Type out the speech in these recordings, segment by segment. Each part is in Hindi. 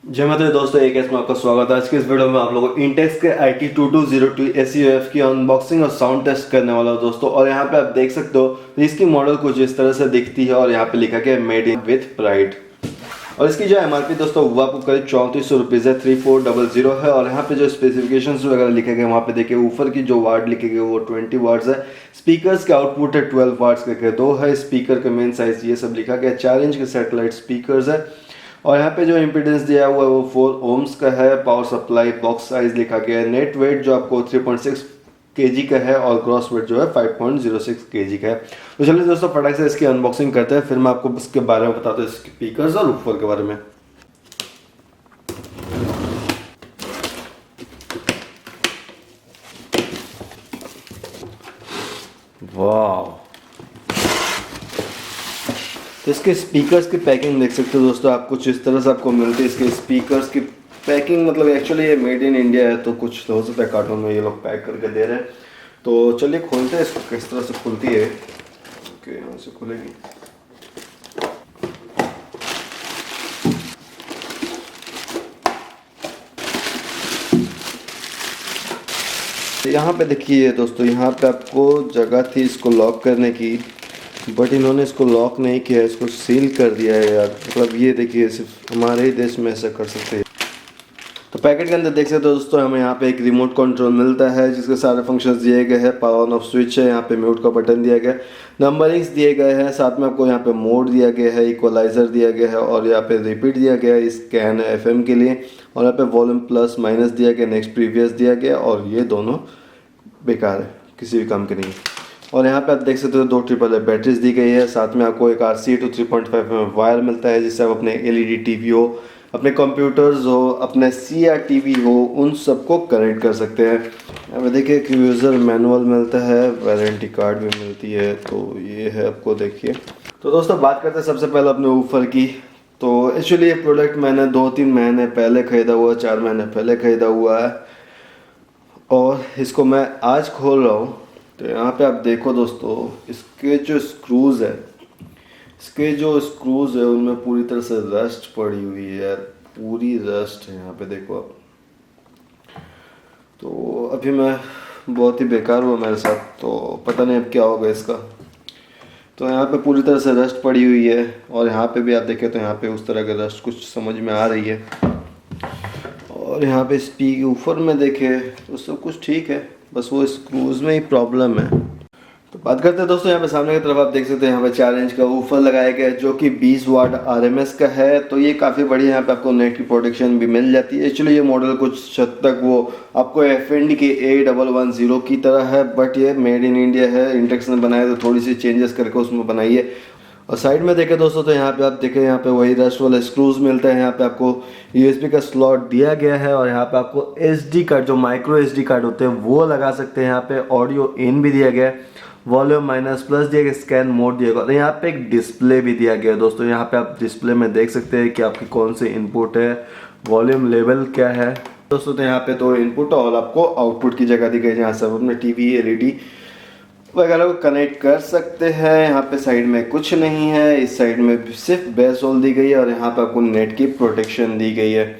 जय माता दी दोस्तों, एक में आपका स्वागत है। आज के इस वीडियो में आप लोगों को इंटेक्स के IT2202 ACUF की अनबॉक्सिंग और साउंड टेस्ट करने वाला हूं दोस्तों। और यहाँ पे आप देख सकते हो इसकी मॉडल कुछ इस तरह से दिखती है और यहाँ पे लिखा गया है मेड इन विथ प्राइड। और इसकी जो MRP दोस्तों वो आपको करीब 3400 रुपीज़ है, 3400 है। और यहाँ पे जो स्पेसिफिकेशंस वगैरह लिखे गए वहाँ पे देखिए ऊपर की जो वाट लिखे गए वो 20 वाट्स है। स्पीकर्स के आउटपुट है 12 वाट्स के दो है। स्पीकर का मेन साइज ये सब लिखा गया। 4 इंच के सैटेलाइट स्पीकर्स है। और यहाँ पे जो इम्पीडेंस दिया हुआ है वो 4 ओम्स का है। पावर सप्लाई बॉक्स साइज लिखा गया है। नेट वेट जो आपको 3.6 kg का है और ग्रॉस वेट जो है 5.06 kg का है। तो चलिए दोस्तों फटाक से इसकी अनबॉक्सिंग करते हैं, फिर मैं आपको इसके बारे में बताता हूँ, स्पीकर्स और ऊपर के बारे में। वाह, तो इसके स्पीकर्स की पैकिंग देख सकते हो दोस्तों, आप कुछ इस तरह से आपको मिलती है। इसके स्पीकर्स की पैकिंग मतलब एक्चुअली ये मेड इन इंडिया है, तो कुछ हो सकता है कार्टून में ये लोग पैक करके दे रहे हैं। तो चलिए खोलते हैं इसको, किस तरह से खुलती है। ओके, यहाँ से खुलेगी। यहाँ पे देखिए दोस्तों, यहाँ पे आपको जगह थी इसको लॉक करने की, बट इन्होंने इसको लॉक नहीं किया, इसको सील कर दिया है यार। मतलब ये देखिए, सिर्फ हमारे ही देश में ऐसा कर सकते हैं। तो पैकेट के अंदर देख सकते हो दोस्तों, हमें यहाँ पे एक रिमोट कंट्रोल मिलता है जिसके सारे फंक्शंस दिए गए हैं। पावर ऑन ऑफ स्विच है, यहाँ पे म्यूट का बटन दिया गया है, नंबरिंग्स दिए गए हैं, साथ में आपको यहाँ पे मोड दिया गया है, इक्वलाइजर दिया गया है और यहाँ पे रिपीट दिया गया है, स्कैन है FM के लिए। और यहाँ पे वॉल्यूम प्लस माइनस दिया गया, नेक्स्ट प्रीवियस दिया गया और ये दोनों बेकार है, किसी भी काम के नहीं। और यहाँ पे आप देख सकते हो 2 ट्रिपल बैटरीज दी गई है। साथ में आपको एक RCA to 3.5 में वायर मिलता है जिससे आप अपने LED TV हो, अपने कंप्यूटर्स हो, अपने CRTV हो, उन सबको कनेक्ट कर सकते हैं। यहाँ पे देखिए कि यूज़र मैनुअल मिलता है, वारंटी कार्ड भी मिलती है, तो ये है आपको देखिए। तो दोस्तों बात करते हैं सबसे पहले अपने ऊपर की। तो एक्चुअली ये प्रोडक्ट मैंने 2-3 महीने पहले ख़रीदा हुआ, 4 महीने पहले ख़रीदा हुआ है और इसको मैं आज खोल रहा हूँ। तो यहाँ पे आप देखो दोस्तों, इसके जो स्क्रूज़ है, उनमें पूरी तरह से रस्ट पड़ी हुई है यार, पूरी रस्ट है। यहाँ पे देखो आप। तो अभी मैं बहुत ही बेकार हुआ मेरे साथ, तो पता नहीं अब क्या होगा इसका। तो यहाँ पे पूरी तरह से रस्ट पड़ी हुई है और यहाँ पे भी आप देखें तो यहाँ पे उस तरह का रस्ट कुछ समझ में आ रही है। और यहाँ पे स्पीक ऊपर में देखे तो सब कुछ ठीक है, बस वो स्क्रूज में ही प्रॉब्लम है। तो बात करते हैं दोस्तों, यहाँ पे सामने की तरफ आप देख सकते हैं यहाँ पे 4 इंच का ऊपर लगाया गया है जो कि 20 वाट RMS का है। तो ये काफ़ी बढ़िया, यहाँ पे आपको नेट की प्रोटेक्शन भी मिल जाती है। एक्चुअली ये मॉडल कुछ हद तक वो आपको FND की A110 की तरह है, बट ये मेड इन इंडिया है। इंटेक्स ने बनाया तो थोड़ी सी चेंजेस करके उसमें बनाई है। और साइड में देखें दोस्तों तो यहाँ पे आप देखें, यहाँ पे वही रस्ट वाले स्क्रूज मिलते हैं। यहाँ पे आपको USB का स्लॉट दिया गया है और यहाँ पे आपको SD कार्ड, जो माइक्रो SD कार्ड होते हैं वो लगा सकते हैं। यहाँ पे ऑडियो इन भी दिया गया है, वॉल्यूम माइनस प्लस दिया गया, स्कैन मोड दिया गया और यहाँ पे एक डिस्प्ले भी दिया गया है दोस्तों। यहाँ पे आप डिस्प्ले में देख सकते हैं कि आपकी कौन से इनपुट है, वॉल्यूम लेवल क्या है दोस्तों। तो यहाँ पे 2 इनपुट और आपको आउटपुट की जगह दी गई है जहाँ से आप अपने TV LED वगैरह को कनेक्ट कर सकते हैं। यहाँ पे साइड में कुछ नहीं है, इस साइड में सिर्फ बेस होल दी गई है और यहाँ पे आपको नेट की प्रोटेक्शन दी गई है।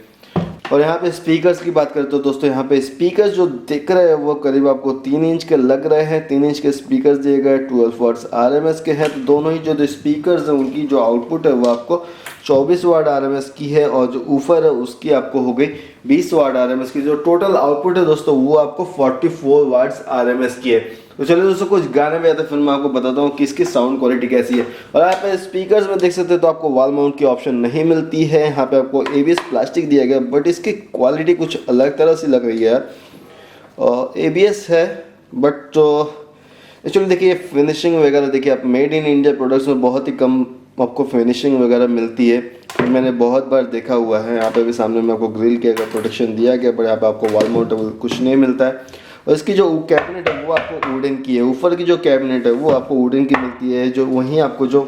और यहाँ पे स्पीकर्स की बात करें तो दोस्तों, यहाँ पे स्पीकर्स जो दिख रहे हैं वो करीब आपको 3 इंच के लग रहे हैं। 3 इंच के स्पीकर्स दिए गए, 12 वाट्स RMS के हैं। तो दोनों ही जो स्पीकर्स हैं उनकी जो आउटपुट है वो आपको 24 वाट RMS की है और जो ऊपर है उसकी आपको हो गई 20 वाट RMS की। जो टोटल आउटपुट है दोस्तों वो आपको 44 वाट्स RMS की है। तो चलिए दोस्तों कुछ गाने में आते हैं, फिर मैं आपको बताता हूँ कि इसकी साउंड क्वालिटी कैसी है। और यहाँ पे स्पीकर्स में देख सकते हैं तो आपको वॉल माउंट की ऑप्शन नहीं मिलती है। यहाँ पे आपको ABS प्लास्टिक दिया गया, बट इसकी क्वालिटी कुछ अलग तरह से लग रही है यार। ABS है बट तो एक्चुअली देखिए फिनिशिंग वगैरह देखिए आप, मेड इन इंडिया प्रोडक्ट्स में बहुत ही कम आपको फिनिशिंग वगैरह मिलती है। मैंने बहुत बार देखा हुआ है। यहाँ पे भी सामने में आपको ग्रिल के प्रोटेक्शन दिया गया, बट यहाँ पे आपको वॉल माउंटेबल कुछ नहीं मिलता है। और इसकी जो कैबिनेट है वो आपको वुडन की है। ऊपर की जो कैबिनेट है वो आपको वुडन की मिलती है, जो वहीं आपको जो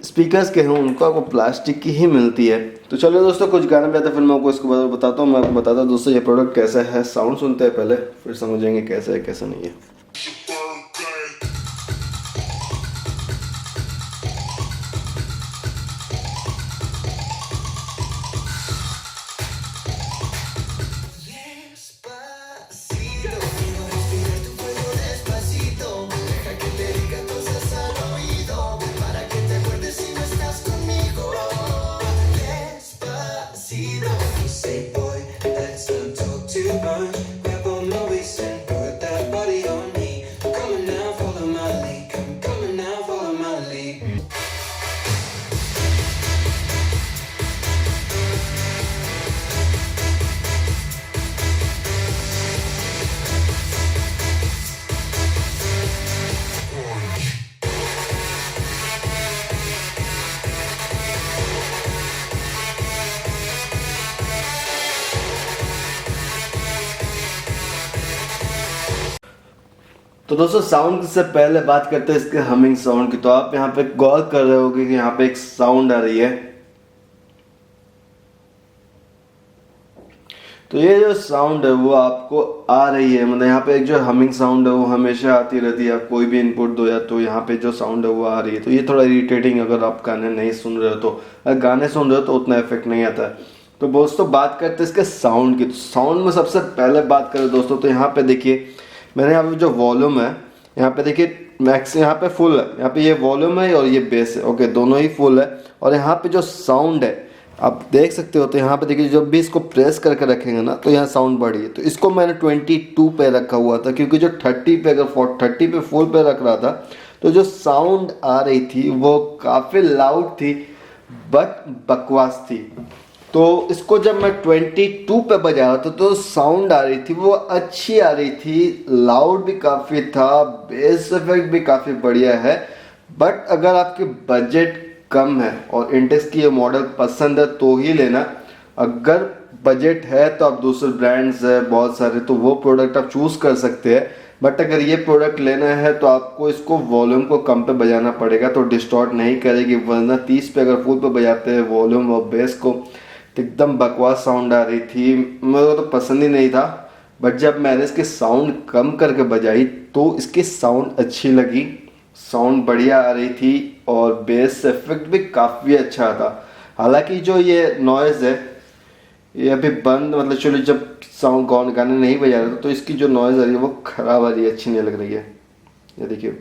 स्पीकर्स के हैं उनको आपको प्लास्टिक की ही मिलती है। तो चलो दोस्तों कुछ गाने में आता है, फिर मैं आपको इसको बताता हूँ। मैं आपको बताता हूँ दोस्तों ये प्रोडक्ट कैसा है। साउंड सुनते हैं पहले, फिर समझेंगे कैसा है कैसा नहीं है। तो दोस्तों साउंड से पहले बात करते हैं इसके हमिंग साउंड की। तो आप यहाँ पे गौर कर रहे होगे कि यहाँ पे एक साउंड आ रही है। तो ये जो साउंड है वो आपको आ रही है, मतलब यहाँ पे एक जो हमिंग साउंड है वो हमेशा आती रहती है। आप कोई भी इनपुट दो या तो यहाँ पे जो साउंड है वो आ रही है। तो ये थोड़ा इरिटेटिंग, अगर आप गाने नहीं सुन रहे हो तो, अगर गाने सुन रहे हो तो उतना इफेक्ट नहीं आता है। तो दोस्तों बात करते हैं इसके साउंड की। तो साउंड में सबसे पहले बात करें दोस्तों, तो यहाँ पे देखिए मैंने यहाँ पे जो वॉल्यूम है, यहाँ पे देखिए मैक्स यहाँ पे फुल है, यहाँ पे ये वॉल्यूम है और ये बेस है, ओके दोनों ही फुल है। और यहाँ पे जो साउंड है आप देख सकते हो, तो यहाँ पे देखिए जब भी इसको प्रेस करके रखेंगे ना तो यहाँ साउंड बढ़ी है। तो इसको मैंने 22 पे रखा हुआ था, क्योंकि जो 30 पे, अगर 30 पे फुल पे रख रहा था तो जो साउंड आ रही थी वो काफ़ी लाउड थी बट बकवास थी। तो इसको जब मैं 22 पे बजा रहा था तो साउंड आ रही थी वो अच्छी आ रही थी, लाउड भी काफ़ी था, बेस इफेक्ट भी काफ़ी बढ़िया है। बट अगर आपके बजट कम है और इंटेक्स की ये मॉडल पसंद है तो ही लेना। अगर बजट है तो आप दूसरे ब्रांड्स है बहुत सारे, तो वो प्रोडक्ट आप चूज़ कर सकते हैं। बट अगर ये प्रोडक्ट लेना है तो आपको इसको वॉल्यूम को कम पे बजाना पड़ेगा, तो डिस्टॉर्ट नहीं करेगी। वरना 30 पे अगर फुल पे बजाते हैं वॉल्यूम और बेस को तो एकदम बकवास साउंड आ रही थी, मुझे तो पसंद ही नहीं था। बट जब मैंने इसकी साउंड कम करके बजाई तो इसकी साउंड अच्छी लगी, साउंड बढ़िया आ रही थी और बेस इफेक्ट भी काफ़ी अच्छा था। हालांकि जो ये नॉइज़ है ये अभी बंद, मतलब चलो जब साउंड गाने नहीं बजा रहे तो इसकी जो नॉइज़ आ रही है वो ख़राब आ रही है, अच्छी नहीं लग रही है। ये देखिए,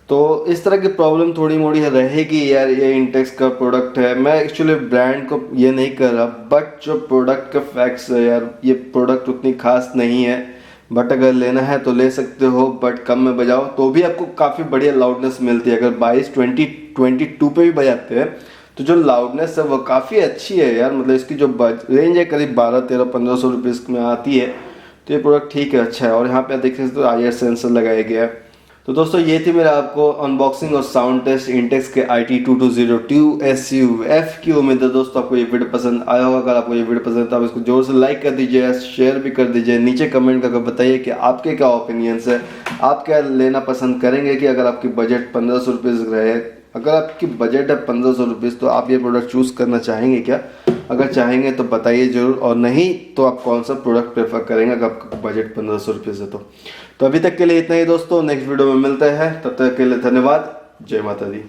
तो इस तरह की प्रॉब्लम थोड़ी मोड़ी रहेगी यार। ये इंटेक्स का प्रोडक्ट है, मैं एक्चुअली ब्रांड को ये नहीं कर रहा, बट जो प्रोडक्ट का फैक्ट्स है यार, ये प्रोडक्ट उतनी खास नहीं है। बट अगर लेना है तो ले सकते हो, बट कम में बजाओ तो भी आपको काफ़ी बढ़िया लाउडनेस मिलती है। अगर 22 पे भी बजाते हैं तो जो लाउडनेस है वो काफ़ी अच्छी है यार। मतलब इसकी जो रेंज है करीब 1200-1500 रुपीज़ में आती है। तो ये प्रोडक्ट ठीक है, अच्छा है। और यहाँ पे देख सकते हो IR सेंसर लगाया गया है। तो दोस्तों ये थी मेरा आपको अनबॉक्सिंग और साउंड टेस्ट इंटेक्स के IT2202SUF की। उम्मीद है दोस्तों आपको ये वीडियो पसंद आया होगा। अगर आपको ये वीडियो पसंद है तो आप इसको जोर से लाइक कर दीजिए, शेयर भी कर दीजिए। नीचे कमेंट करके बताइए कि आपके क्या ओपिनियंस है, आप क्या लेना पसंद करेंगे। कि अगर आपकी बजट 1500 रुपीज़ रहे, अगर आपकी बजट है 1500 रुपीज़ तो आप ये प्रोडक्ट चूज़ करना चाहेंगे क्या? अगर चाहेंगे तो बताइए ज़रूर, और नहीं तो आप कौन सा प्रोडक्ट प्रेफर करेंगे अगर आपका बजट 1500 रुपीज़ है तो अभी तक के लिए इतना ही दोस्तों। नेक्स्ट वीडियो में मिलते हैं, तब तक के लिए धन्यवाद। जय माता दी।